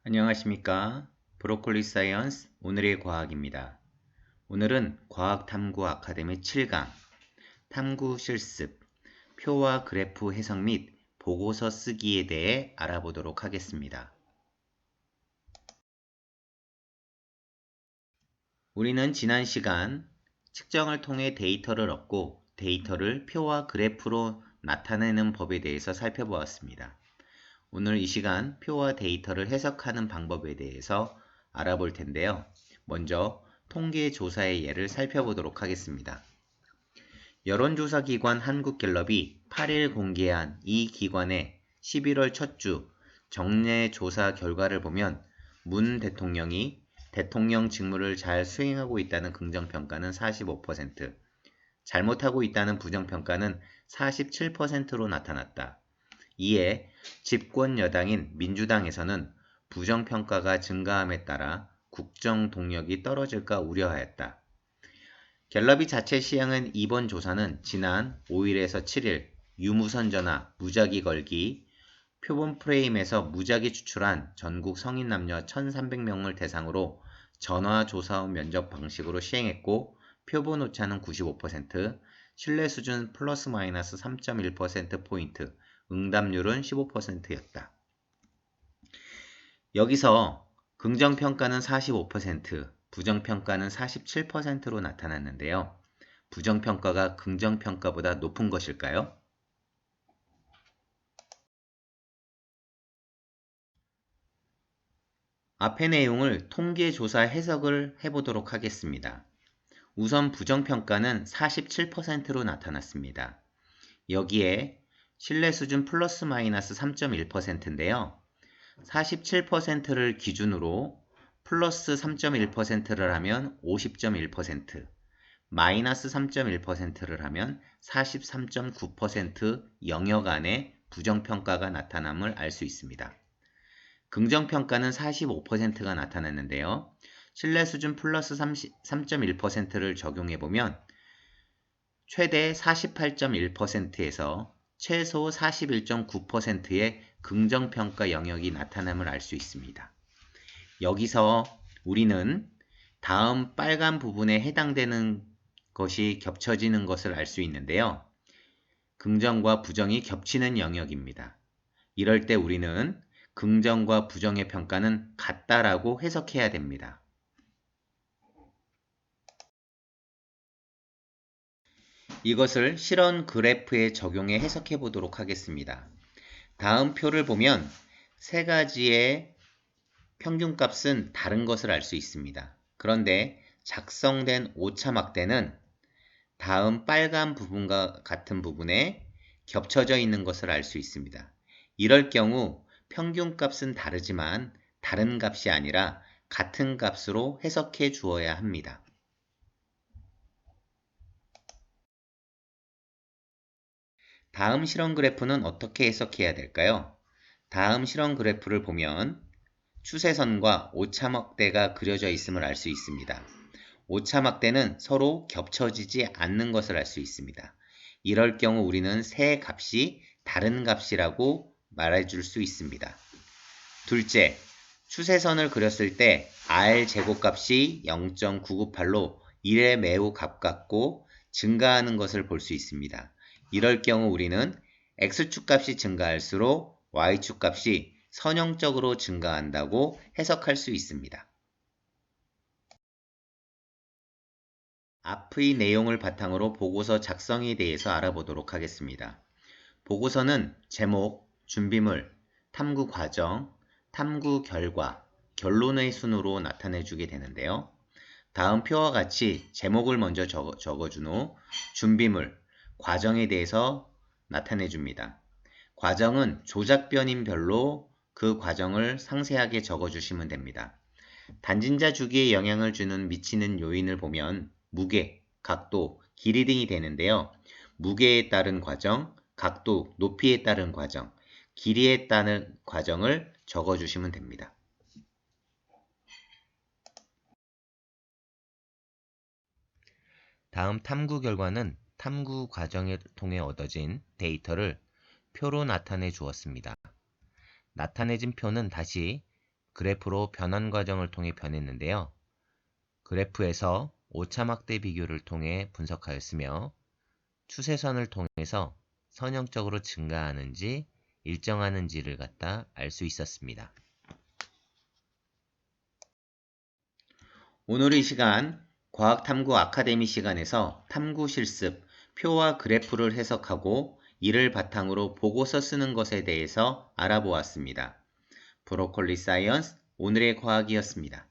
안녕하십니까. 브로콜리 사이언스 오늘의 과학입니다. 오늘은 과학탐구 아카데미 7강 탐구 실습, 표와 그래프 해석 및 보고서 쓰기에 대해 알아보도록 하겠습니다. 우리는 지난 시간 측정을 통해 데이터를 얻고 데이터를 표와 그래프로 나타내는 법에 대해서 살펴보았습니다. 오늘 이 시간 표와 데이터를 해석하는 방법에 대해서 알아볼 텐데요. 먼저 통계조사의 예를 살펴보도록 하겠습니다. 여론조사기관 한국갤럽이 8일 공개한 이 기관의 11월 첫 주 정례 조사 결과를 보면 문 대통령이 대통령 직무를 잘 수행하고 있다는 긍정평가는 45%, 잘못하고 있다는 부정평가는 47%로 나타났다. 이에 집권 여당인 민주당에서는 부정평가가 증가함에 따라 국정 동력이 떨어질까 우려하였다. 갤럽이 자체 시행한 이번 조사는 지난 5일에서 7일 유무선 전화, 무작위 걸기, 표본 프레임에서 무작위 추출한 전국 성인 남녀 1,300명을 대상으로 전화조사원 면접 방식으로 시행했고 표본 오차는 95%, 신뢰 수준 플러스 마이너스 3.1%포인트, 응답률은 15%였다. 여기서 긍정평가는 45%, 부정평가는 47%로 나타났는데요. 부정평가가 긍정평가보다 높은 것일까요? 앞의 내용을 통계조사 해석을 해보도록 하겠습니다. 우선 부정평가는 47%로 나타났습니다. 여기에 신뢰수준 플러스 마이너스 3.1%인데요. 47%를 기준으로 플러스 3.1%를 하면 50.1%, 마이너스 3.1%를 하면 43.9% 영역 안에 부정평가가 나타남을 알 수 있습니다. 긍정평가는 45%가 나타났는데요. 신뢰수준 플러스 3.1%를 적용해보면 최대 48.1%에서 최소 41.9%의 긍정평가 영역이 나타남을 알 수 있습니다. 여기서 우리는 다음 빨간 부분에 해당되는 것이 겹쳐지는 것을 알 수 있는데요. 긍정과 부정이 겹치는 영역입니다. 이럴 때 우리는 긍정과 부정의 평가는 같다라고 해석해야 됩니다. 이것을 실원 그래프에 적용해 해석해 보도록 하겠습니다. 다음 표를 보면 세 가지의 평균값은 다른 것을 알 수 있습니다. 그런데 작성된 오차막대는 다음 빨간 부분과 같은 부분에 겹쳐져 있는 것을 알 수 있습니다. 이럴 경우 평균값은 다르지만 다른 값이 아니라 같은 값으로 해석해 주어야 합니다. 다음 실험 그래프는 어떻게 해석해야 될까요? 다음 실험 그래프를 보면 추세선과 오차막대가 그려져 있음을 알 수 있습니다. 오차막대는 서로 겹쳐지지 않는 것을 알 수 있습니다. 이럴 경우 우리는 세 값이 다른 값이라고 말해줄 수 있습니다. 둘째, 추세선을 그렸을 때 R 제곱값이 0.998로 1에 매우 가깝고 증가하는 것을 볼 수 있습니다. 이럴 경우 우리는 X축 값이 증가할수록 Y축 값이 선형적으로 증가한다고 해석할 수 있습니다. 앞의 내용을 바탕으로 보고서 작성에 대해서 알아보도록 하겠습니다. 보고서는 제목, 준비물, 탐구 과정, 탐구 결과, 결론의 순으로 나타내주게 되는데요. 다음 표와 같이 제목을 먼저 적어준 후 준비물, 과정에 대해서 나타내줍니다. 과정은 조작변인별로 그 과정을 상세하게 적어주시면 됩니다. 단진자 주기에 영향을 주는 미치는 요인을 보면 무게, 각도, 길이 등이 되는데요. 무게에 따른 과정, 각도, 높이에 따른 과정, 길이에 따른 과정을 적어주시면 됩니다. 다음 탐구 결과는 탐구 과정을 통해 얻어진 데이터를 표로 나타내 주었습니다. 나타내진 표는 다시 그래프로 변환 과정을 통해 변했는데요. 그래프에서 오차막대 비교를 통해 분석하였으며 추세선을 통해서 선형적으로 증가하는지 일정하는지를 갖다 알 수 있었습니다. 오늘 이 시간 과학탐구 아카데미 시간에서 탐구 실습, 표와 그래프를 해석하고 이를 바탕으로 보고서 쓰는 것에 대해서 알아보았습니다. 브로콜리 사이언스 오늘의 과학이었습니다.